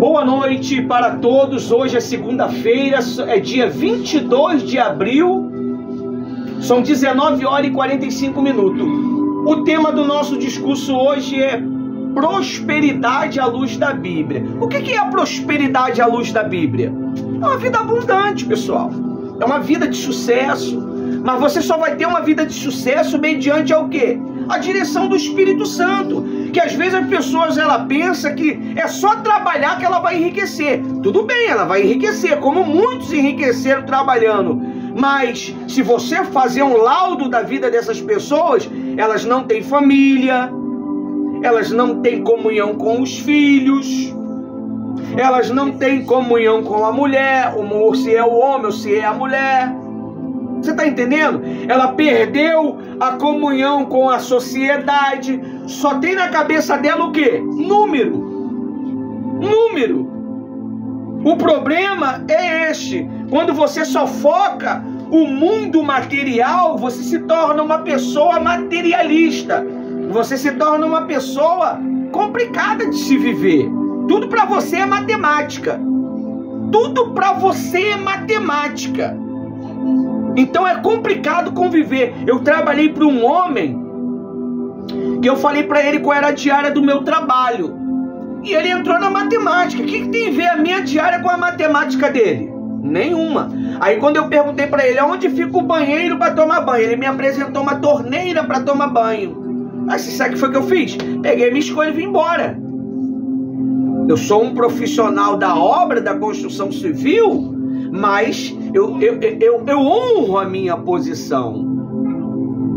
Boa noite para todos. Hoje é segunda-feira, é dia 22 de abril, são 19 horas e 45 minutos. O tema do nosso discurso hoje é prosperidade à luz da Bíblia. O que é a prosperidade à luz da Bíblia? É uma vida abundante, pessoal. É uma vida de sucesso. Mas você só vai ter uma vida de sucesso mediante ao quê? A direção do Espírito Santo. Que às vezes as pessoas pensam que é só trabalhar que ela vai enriquecer. Tudo bem, ela vai enriquecer, como muitos enriqueceram trabalhando. Mas se você fazer um laudo da vida dessas pessoas, elas não têm família, elas não têm comunhão com os filhos, elas não têm comunhão com a mulher, ou se é o homem ou se é a mulher. Você está entendendo? Ela perdeu a comunhão com a sociedade. Só tem na cabeça dela o quê? Número. Número. O problema é este. Quando você só foca o mundo material, você se torna uma pessoa materialista. Você se torna uma pessoa complicada de se viver. Tudo para você é matemática. Tudo para você é matemática. Então é complicado conviver. Eu trabalhei para um homem que eu falei para ele qual era a diária do meu trabalho. E ele entrou na matemática. O que tem a ver a minha diária com a matemática dele? Nenhuma. Aí quando eu perguntei para ele onde fica o banheiro para tomar banho, ele me apresentou uma torneira para tomar banho. Aí sabe o que foi que eu fiz? Peguei minha escolha e vim embora. Eu sou um profissional da obra, da construção civil, mas eu honro a minha posição.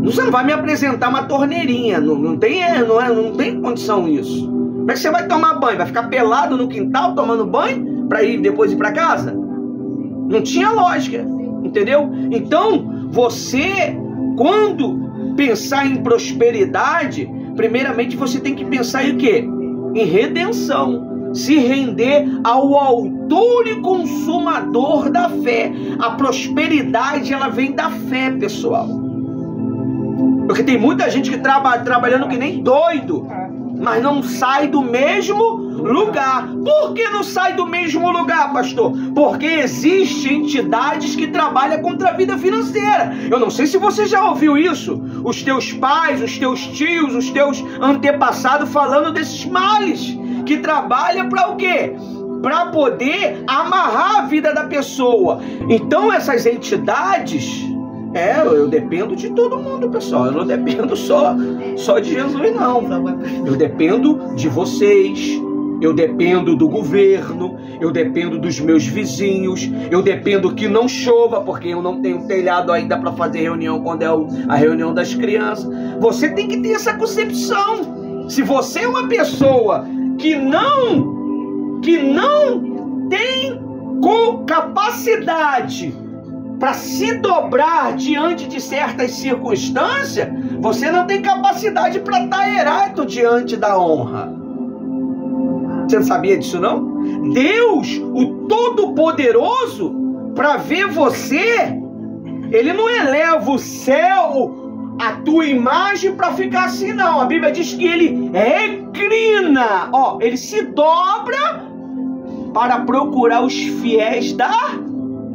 Você não vai me apresentar uma torneirinha. Não tem condição isso. Como é que você vai tomar banho? Vai ficar pelado no quintal tomando banho para depois ir para casa? Não tinha lógica, entendeu? Então, você, quando pensar em prosperidade, primeiramente você tem que pensar em quê? Em redenção. Se render ao autor e consumador da fé. A prosperidade, ela vem da fé, pessoal. Porque tem muita gente que trabalhando que nem doido, mas não sai do mesmo lugar. Por que não sai do mesmo lugar, pastor? Porque existem entidades que trabalham contra a vida financeira. Eu não sei se você já ouviu isso. Os teus pais, os teus tios, os teus antepassados falando desses males. Que trabalha para o quê? Para poder amarrar a vida da pessoa. Então essas entidades, eu dependo de todo mundo, pessoal. Eu não dependo só de Jesus, não. Eu dependo de vocês. Eu dependo do governo. Eu dependo dos meus vizinhos. Eu dependo que não chova, porque eu não tenho telhado ainda para fazer reunião quando é a reunião das crianças. Você tem que ter essa concepção. Se você é uma pessoa que não tem capacidade para se dobrar diante de certas circunstâncias, você não tem capacidade para estar errado diante da honra. Você não sabia disso, não? Deus, o Todo-Poderoso, para ver você, Ele não eleva o céu a tua imagem para ficar assim, não. A Bíblia diz que ele reclina, ele se dobra para procurar os fiéis da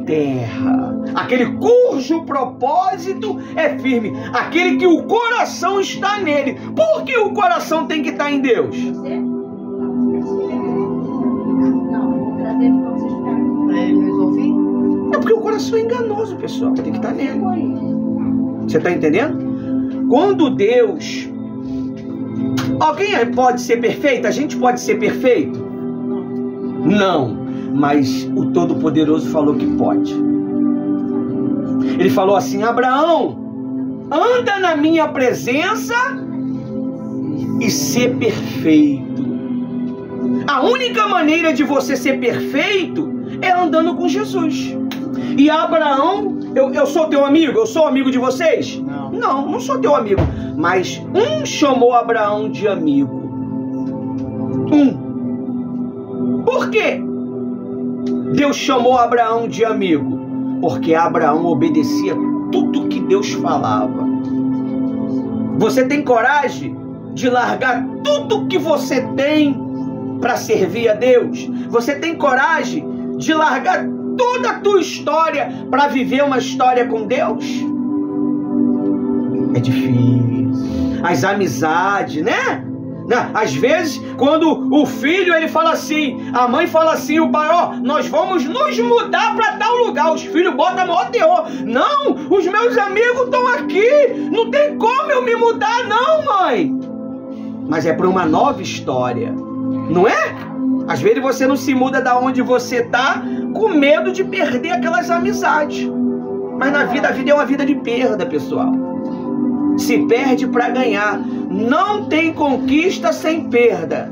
terra, aquele cujo propósito é firme, aquele que o coração está nele. Por que o coração tem que estar em Deus? É porque o coração é enganoso, pessoal. Tem que estar nele. Você está entendendo? Quando Deus... Alguém pode ser perfeito? A gente pode ser perfeito? Não. Mas o Todo-Poderoso falou que pode. Ele falou assim: Abraão, anda na minha presença e ser perfeito. A única maneira de você ser perfeito é andando com Jesus. E Abraão, eu sou teu amigo? Eu sou amigo de vocês? Não sou teu amigo. Mas chamou Abraão de amigo. Por quê? Deus chamou Abraão de amigo? Porque Abraão obedecia tudo que Deus falava. Você tem coragem de largar tudo que você tem para servir a Deus? Você tem coragem de largar toda a tua história para viver uma história com Deus? É difícil. As amizades, né? Às vezes, quando o filho ele fala assim, a mãe fala assim, o pai, ó, nós vamos nos mudar para tal lugar. Os filhos botam maior terror. Não, os meus amigos estão aqui. Não tem como eu me mudar, não, mãe. Mas é para uma nova história, não é? Às vezes você não se muda da onde você está com medo de perder aquelas amizades. Mas na vida, a vida é uma vida de perda, pessoal. Se perde para ganhar. Não tem conquista sem perda.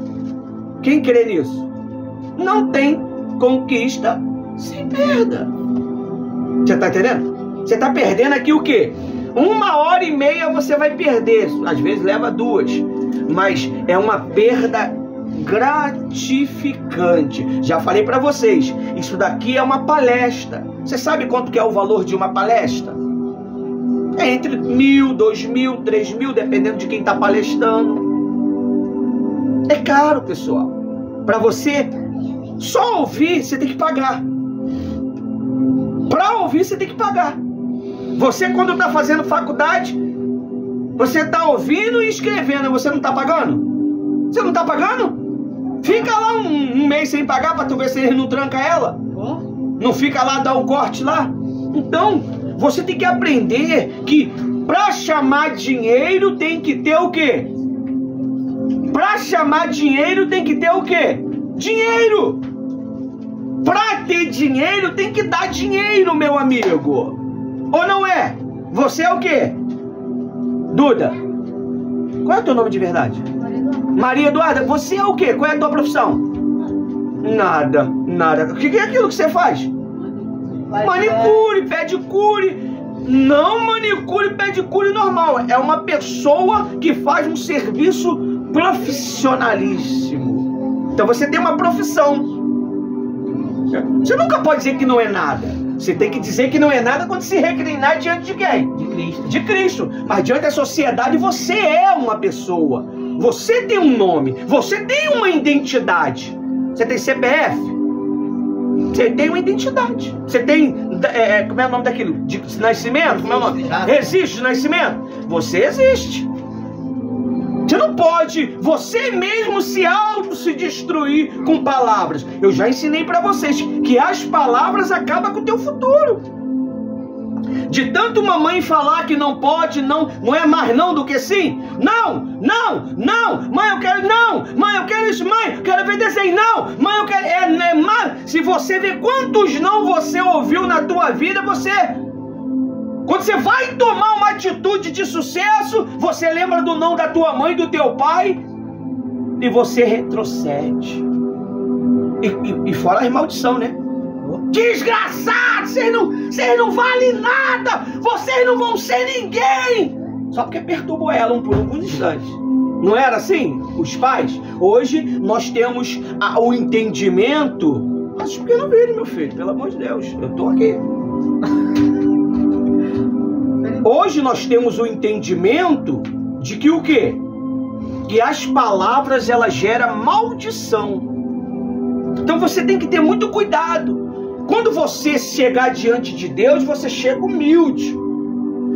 Quem crê nisso? Não tem conquista sem perda. Você está entendendo? Você está perdendo aqui o quê? 1h30 você vai perder. Às vezes leva 2. Mas é uma perda gratificante. Já falei para vocês, isso daqui é uma palestra. Você sabe quanto que é o valor de uma palestra? É entre 1.000, 2.000, 3.000, dependendo de quem está palestrando. É caro, pessoal. Para você só ouvir, você tem que pagar. Para ouvir, você tem que pagar. Você, quando está fazendo faculdade, você está ouvindo e escrevendo, você não está pagando? Você não está pagando? Fica lá um mês sem pagar para tu ver se ele não tranca ela. Não fica lá, dá um corte lá. Então, você tem que aprender que para chamar dinheiro tem que ter o quê? Para chamar dinheiro tem que ter o quê? Dinheiro! Para ter dinheiro tem que dar dinheiro, meu amigo. Ou não é? Você é o quê? Duda. Qual é o teu nome de verdade? Maria Eduarda. Você é o quê? Qual é a tua profissão? Nada, nada. O que é aquilo que você faz? Manicure, pedicure. Não manicure, pedicure normal. É uma pessoa que faz um serviço profissionalíssimo. Então você tem uma profissão. Você nunca pode dizer que não é nada. Você tem que dizer que não é nada quando se reclinar diante de quem? De Cristo. De Cristo. Mas diante da sociedade você é uma pessoa. Você tem um nome. Você tem uma identidade. Você tem CPF. Você tem uma identidade. Você tem... como é o nome daquilo? De nascimento? Como é o nome? Existe de nascimento? Você existe. Você não pode, você mesmo se destruir com palavras. Eu já ensinei para vocês que as palavras acabam com o teu futuro. De tanto mamãe falar que não pode, não é mais não do que sim. Não, não, não. Mãe, eu quero não. Mãe, eu quero isso. Mãe, eu quero ver desenho. Não. Mãe, eu quero... Se você vê quantos não você ouviu na tua vida, quando você vai tomar uma atitude de sucesso, você lembra do não da tua mãe, do teu pai, e você retrocede. E fora as maldição, né? Desgraçados, vocês não valem nada, vocês não vão ser ninguém. Só porque perturbou ela por alguns instantes. Não era assim? Os pais? Hoje nós temos o entendimento. Mas por que não vídeo, meu filho? Pelo amor de Deus, eu tô aqui. Hoje nós temos o entendimento de que o quê? Que as palavras elas geram maldição. Então você tem que ter muito cuidado. Quando você chegar diante de Deus, você chega humilde.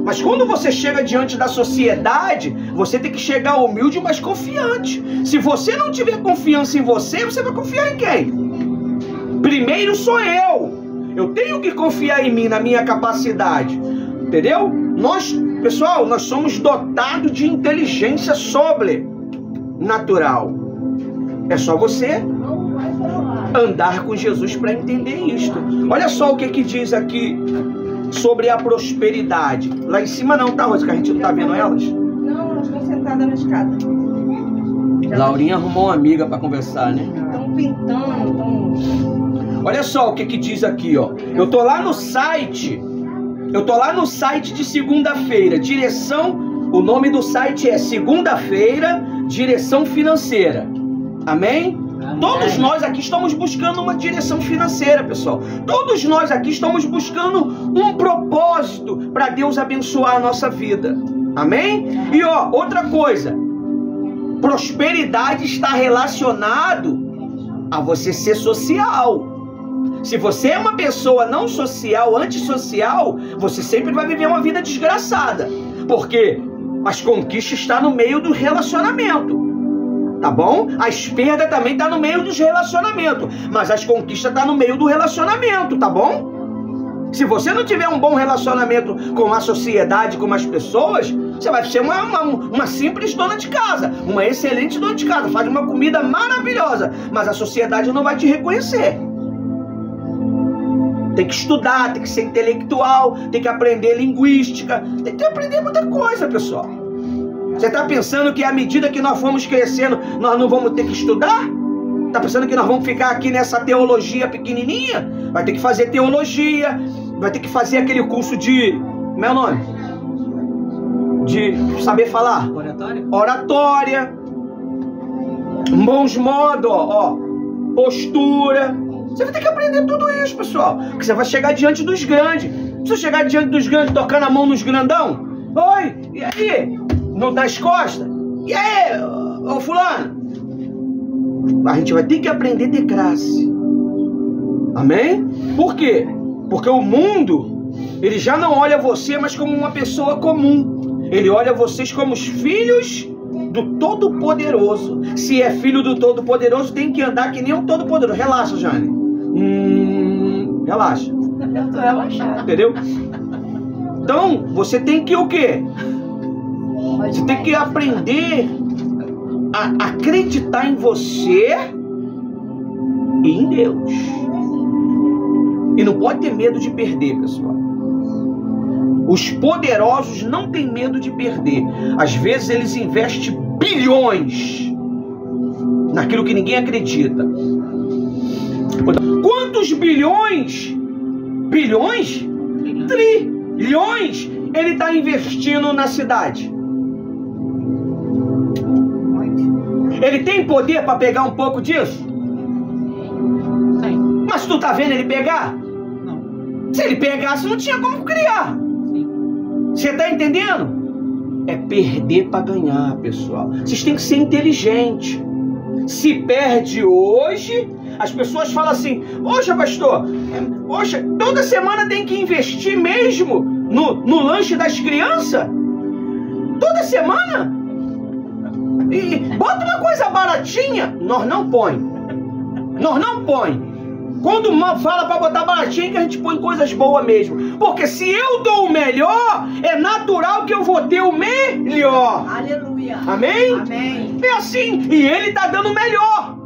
Mas quando você chega diante da sociedade, você tem que chegar humilde, mas confiante. Se você não tiver confiança em você, você vai confiar em quem? Primeiro sou eu. Eu tenho que confiar em mim, na minha capacidade. Entendeu? Pessoal, nós somos dotados de inteligência sobrenatural. É só você andar com Jesus para entender isto. Olha só o que diz aqui sobre a prosperidade. Lá em cima não, tá, Rosa? Que a gente não tá vendo elas? Não, elas estão sentadas na escada. Laurinha arrumou uma amiga para conversar, né? Estão pintando, estão... Olha só o que diz aqui, ó. Eu tô lá no site de segunda-feira, o nome do site é Segunda-feira, Direção Financeira. Amém? Amém? Todos nós aqui estamos buscando uma direção financeira, pessoal. Todos nós aqui estamos buscando um propósito para Deus abençoar a nossa vida. Amém? E ó, outra coisa, prosperidade está relacionado a você ser social. Se você é uma pessoa não social, antissocial, você sempre vai viver uma vida desgraçada. Porque as conquistas estão no meio do relacionamento. Tá bom? As perdas também estão no meio dos relacionamentos. Mas as conquistas estão no meio do relacionamento, tá bom? Se você não tiver um bom relacionamento com a sociedade, com as pessoas, você vai ser uma simples dona de casa, uma excelente dona de casa, faz uma comida maravilhosa, mas a sociedade não vai te reconhecer. Tem que estudar, tem que ser intelectual, tem que aprender linguística, tem que aprender muita coisa, pessoal. Você está pensando que à medida que nós formos crescendo, nós não vamos ter que estudar? Está pensando que nós vamos ficar aqui nessa teologia pequenininha? Vai ter que fazer teologia, vai ter que fazer aquele curso de... Como é o nome? De saber falar? Oratória? Oratória. Bons modos, ó. Postura. Você vai ter que aprender tudo isso, pessoal. Porque você vai chegar diante dos grandes. Se você chegar diante dos grandes, tocando a mão nos grandão. Oi, e aí? Não dá as costas? E aí, ô fulano? A gente vai ter que aprender a ter classe. Amém? Por quê? Porque o mundo, ele já não olha você mais como uma pessoa comum. Ele olha vocês como os filhos do Todo-Poderoso. Se é filho do Todo-Poderoso, tem que andar que nem um Todo-Poderoso. Relaxa, Jane. Relaxa. Eu tô relaxada. Entendeu? Então, você tem que o quê? Você tem que aprender a acreditar em você e em Deus. E não pode ter medo de perder, pessoal. Os poderosos não têm medo de perder. Às vezes eles investem bilhões naquilo que ninguém acredita. Quantos bilhões? Bilhões? Trilhões ele está investindo na cidade. Ele tem poder para pegar um pouco disso? Tem. Mas tu tá vendo ele pegar? Não. Se ele pegasse, não tinha como criar. Sim. Você tá entendendo? É perder para ganhar, pessoal. Vocês têm que ser inteligentes. Se perde hoje, as pessoas falam assim: poxa, pastor, poxa, toda semana tem que investir mesmo no lanche das crianças? Toda semana? E bota uma coisa baratinha. Nós não põe. Nós não põe. Quando fala para botar baratinha, que a gente põe coisas boas mesmo. Porque se eu dou o melhor, é natural que eu vou ter o melhor. Aleluia. Amém? Amém. É assim. E ele está dando o melhor.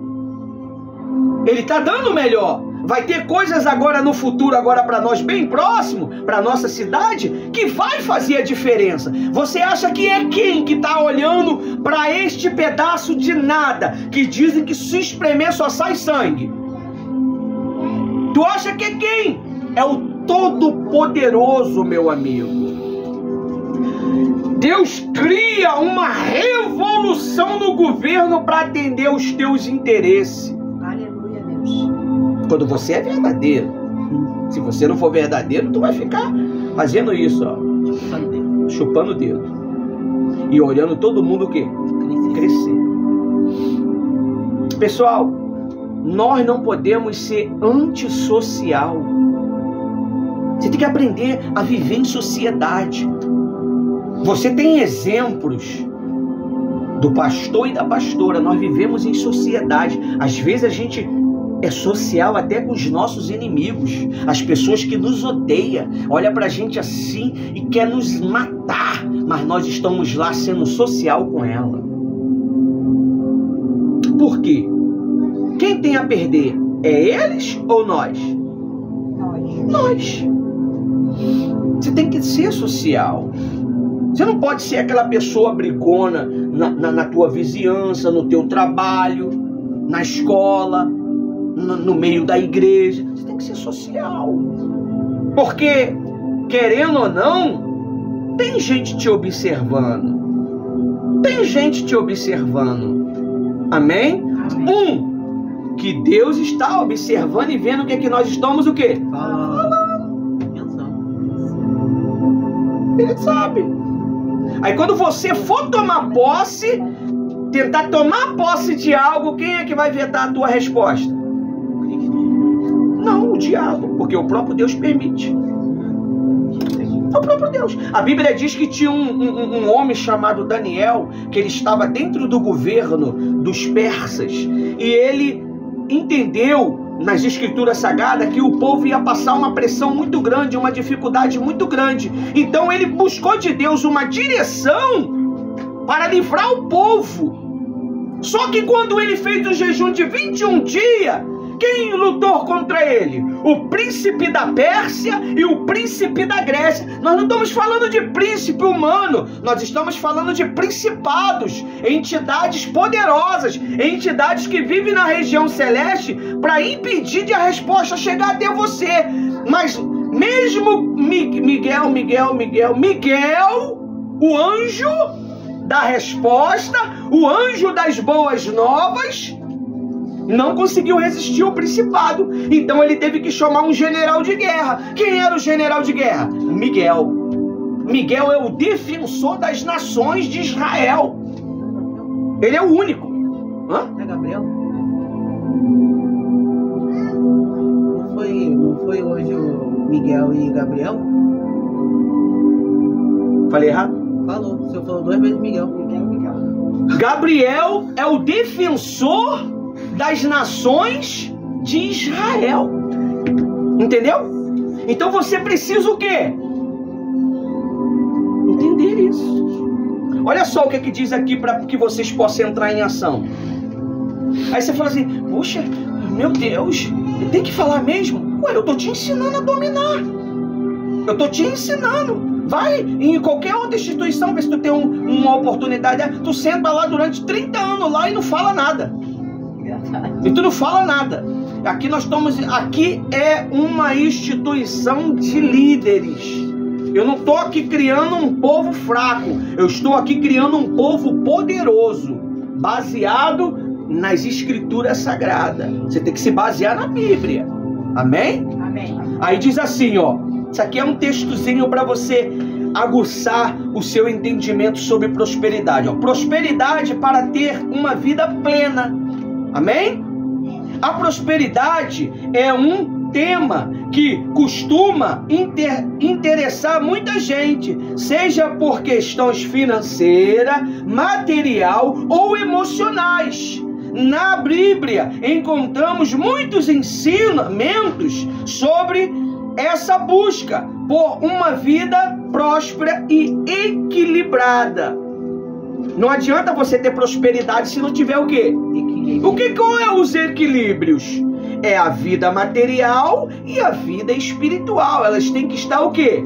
Ele está dando o melhor. Vai ter coisas agora no futuro, agora para nós, bem próximo, para nossa cidade, que vai fazer a diferença. Você acha que é quem que está olhando para este pedaço de nada, que dizem que se espremer só sai sangue? Tu acha que é quem? É o Todo-Poderoso, meu amigo. Deus cria uma revolução no governo para atender os teus interesses. Aleluia, Deus. Quando você é verdadeiro. Se você não for verdadeiro, tu vai ficar fazendo isso, ó, chupando o dedo e olhando todo mundo o quê? Crescer. Pessoal, nós não podemos ser antissocial. Você tem que aprender a viver em sociedade. Você tem exemplos do pastor e da pastora. Nós vivemos em sociedade. Às vezes a gente é social até com os nossos inimigos. As pessoas que nos odeiam, olha pra gente assim e quer nos matar, mas nós estamos lá sendo social com ela. Por quê? Quem tem a perder? É eles ou nós? Nós. Você tem que ser social. Você não pode ser aquela pessoa brigona na tua vizinhança, no teu trabalho, na escola, no meio da igreja. Você tem que ser social. Porque, querendo ou não, tem gente te observando. Tem gente te observando. Amém? Amém. Que Deus está observando e vendo o que é que nós estamos o quê? Ele sabe. Aí quando você for tomar posse, tentar tomar posse de algo, quem é que vai vetar a tua resposta? Não, o diabo, porque o próprio Deus permite. É o próprio Deus. A Bíblia diz que tinha um homem chamado Daniel, que ele estava dentro do governo dos persas, e ele entendeu nas escrituras sagradas que o povo ia passar uma pressão muito grande, uma dificuldade muito grande. Então ele buscou de Deus uma direção para livrar o povo. Só que quando ele fez o jejum de 21 dias, quem lutou contra ele? O príncipe da Pérsia e o príncipe da Grécia. Nós não estamos falando de príncipe humano, nós estamos falando de principados, entidades poderosas, entidades que vivem na região celeste para impedir de a resposta chegar até você. Mas mesmo Miguel, o anjo da resposta, o anjo das boas novas, não conseguiu resistir ao principado. Então ele teve que chamar um general de guerra. Quem era o general de guerra? Miguel. Miguel é o defensor das nações de Israel. Ele é o único. Hã? É Gabriel? Não foi hoje o Miguel e Gabriel? Falei errado? Falou. O senhor falou 2 vezes Miguel. Gabriel é o defensor das nações de Israel. Entendeu? Então você precisa o quê? Entender isso. Olha só o que diz aqui para que vocês possam entrar em ação. Aí você fala assim: puxa, meu Deus, tem que falar mesmo? Ué, eu tô te ensinando a dominar. Eu tô te ensinando. Vai em qualquer outra instituição, ver se tu tem uma oportunidade. Tu senta lá durante 30 anos lá e não fala nada. E tu não fala nada. Aqui é uma instituição de líderes. Eu não estou aqui criando um povo fraco. Eu estou aqui criando um povo poderoso, baseado nas escrituras sagradas. Você tem que se basear na Bíblia. Amém? Amém. Aí diz assim, ó. Isso aqui é um textozinho para você aguçar o seu entendimento sobre prosperidade. Ó. Prosperidade para ter uma vida plena. Amém? A prosperidade é um tema que costuma interessar muita gente, seja por questões financeiras, material ou emocionais. Na Bíblia encontramos muitos ensinamentos sobre essa busca por uma vida próspera e equilibrada. Não adianta você ter prosperidade se não tiver o quê? Qual é os equilíbrios? É a vida material e a vida espiritual. Elas têm que estar o quê?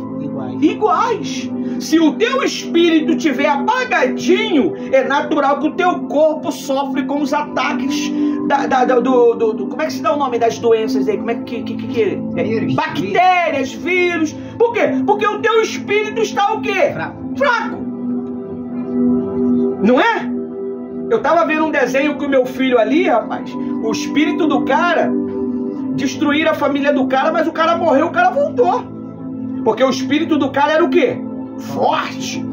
Iguais. Se o teu espírito tiver apagadinho, é natural que o teu corpo sofre com os ataques como é que se dá o nome das doenças aí? Como é que é? Bactérias, vírus. Por quê? Porque o teu espírito está o quê? Fraco. Não é? Eu tava vendo um desenho com o meu filho ali, rapaz. O espírito do cara destruíram a família do cara, mas o cara morreu, o cara voltou. Porque o espírito do cara era o quê? Forte.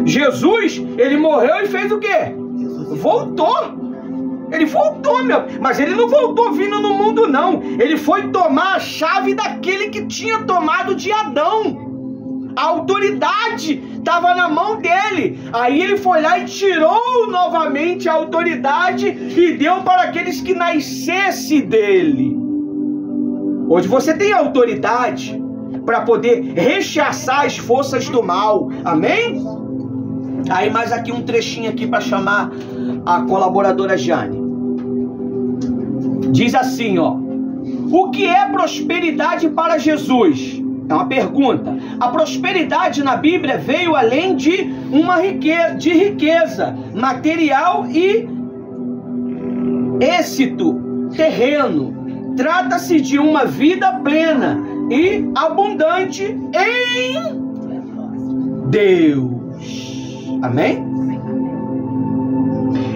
Jesus, ele morreu e fez o quê? Voltou. Ele voltou, meu. Mas ele não voltou vindo no mundo, não. Ele foi tomar a chave daquele que tinha tomado de Adão. A autoridade estava na mão dele. Aí ele foi lá e tirou novamente a autoridade e deu para aqueles que nascesse dele. Hoje você tem autoridade para poder rechaçar as forças do mal. Amém? Aí mais aqui um trechinho aqui para chamar a colaboradora Jane. Diz assim, ó: o que é prosperidade para Jesus? É uma pergunta. A prosperidade na Bíblia veio além de uma riqueza material e êxito terreno. Trata-se de uma vida plena e abundante em Deus. Amém?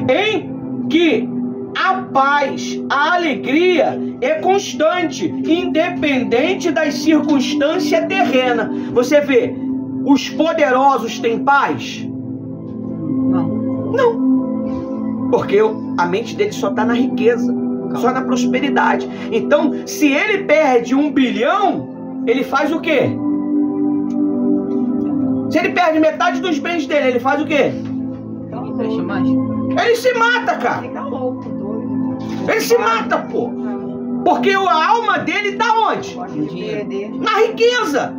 Em que a paz, a alegria é constante, independente das circunstâncias terrenas. Você vê, os poderosos têm paz? Não. Não. Porque a mente dele só está na riqueza, só na prosperidade. Então, se ele perde 1 bilhão, ele faz o quê? Se ele perde metade dos bens dele, ele faz o quê? Investe mais. Ele se mata, cara. Fica louco, doido. Ele se mata, pô. Porque a alma dele tá onde? Gosta de perder. Na riqueza.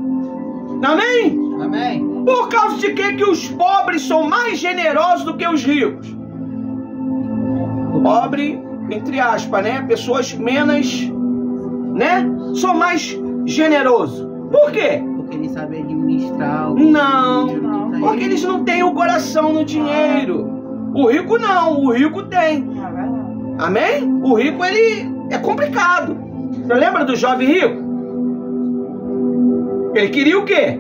Amém? Amém. Por causa de que os pobres são mais generosos do que os ricos? Pobre, entre aspas, né? Pessoas menos, né? São mais generosos. Por quê? Porque eles sabem administrar o Não, dinheiro que tá porque aí. eles não têm o coração no dinheiro. O rico não, o rico tem. Amém? O rico, ele é complicado. Você lembra do jovem rico? Ele queria o quê?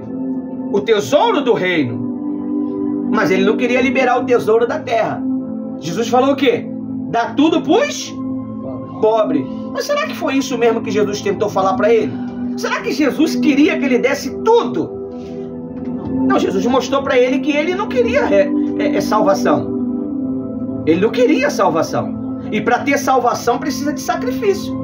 O tesouro do reino. Mas ele não queria liberar o tesouro da terra. Jesus falou o quê? Dá tudo pros pobres. Mas será que foi isso mesmo que Jesus tentou falar para ele? Será que Jesus queria que ele desse tudo? Não, Jesus mostrou para ele que ele não queria salvação. Ele não queria salvação. E para ter salvação precisa de sacrifício.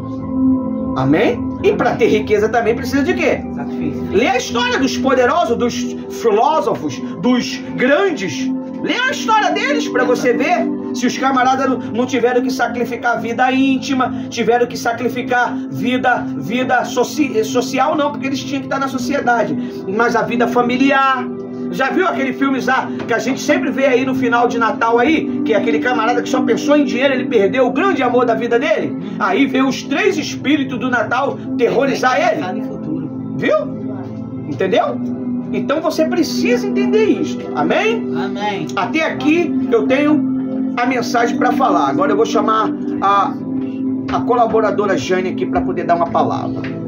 Amém? E para ter riqueza também precisa de quê? Sacrifício. Lê a história dos poderosos, dos filósofos, dos grandes. Lê a história deles para você ver se os camaradas não tiveram que sacrificar vida íntima, tiveram que sacrificar vida social, não, porque eles tinham que estar na sociedade, mas a vida familiar. Já viu aquele filme que a gente sempre vê aí no final de Natal aí, que é aquele camarada que só pensou em dinheiro, ele perdeu o grande amor da vida dele? Aí vê os 3 espíritos do Natal terrorizar ele. Pensar no futuro. Viu? Entendeu? Então você precisa entender isso. Amém? Amém. Até aqui eu tenho a mensagem para falar. Agora eu vou chamar a colaboradora Jane aqui para poder dar uma palavra.